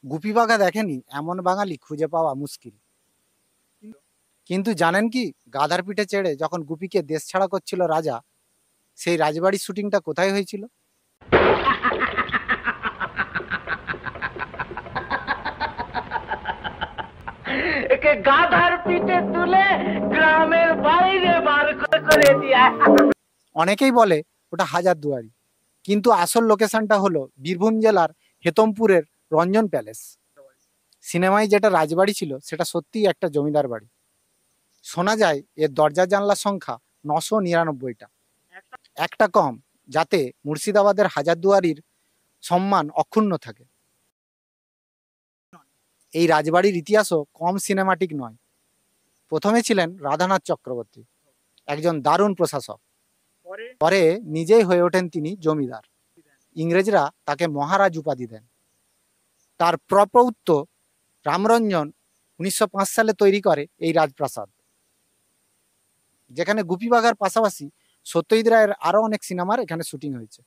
গুপি বাঘা দেখেনি এমন বাঙালি খুঁজে পাওয়া মুশকিল। কিন্তু জানেন কি, গাধার পিঠে চেড়ে যখন গুপিকে দেশ ছাড়া করছিল রাজা, সেই রাজবাড়ির শুটিংটা কোথায় হয়েছিল? একে গাধার পিঠে তুলে গ্রামের বাইরে বার করে দিয়া। অনেকেই বলে ওটা হাজারদুয়ারি, কিন্তু আসল লোকেশনটা হলো বীরভূম জেলার হেতমপুরের রঞ্জন প্যালেস। সিনেমায় যেটা রাজবাড়ি ছিল সেটা সত্যিই একটা জমিদার বাড়ি। শোনা যায় এর দরজা জানলার সংখ্যা 999টা, একটা কম, যাতে মুর্শিদাবাদের হাজারদুয়ারির সম্মান অক্ষুণ্ণ থাকে। এই রাজবাড়ির ইতিহাসও কম সিনেমাটিক নয়। প্রথমে ছিলেন রাধানাথ চক্রবর্তী, একজন দারুণ প্রশাসক। পরে নিজেই হয়ে ওঠেন তিনি জমিদার। ইংরেজরা তাকে মহারাজ উপাধি দেন। তার প্রপৌত্র রামরঞ্জন 1905 সালে তৈরি করে এই রাজপ্রাসাদ, যেখানে গুপি বাঘার পাশাপাশি সত্যজিৎ রায়ের আরো অনেক সিনেমার এখানে শুটিং হয়েছে।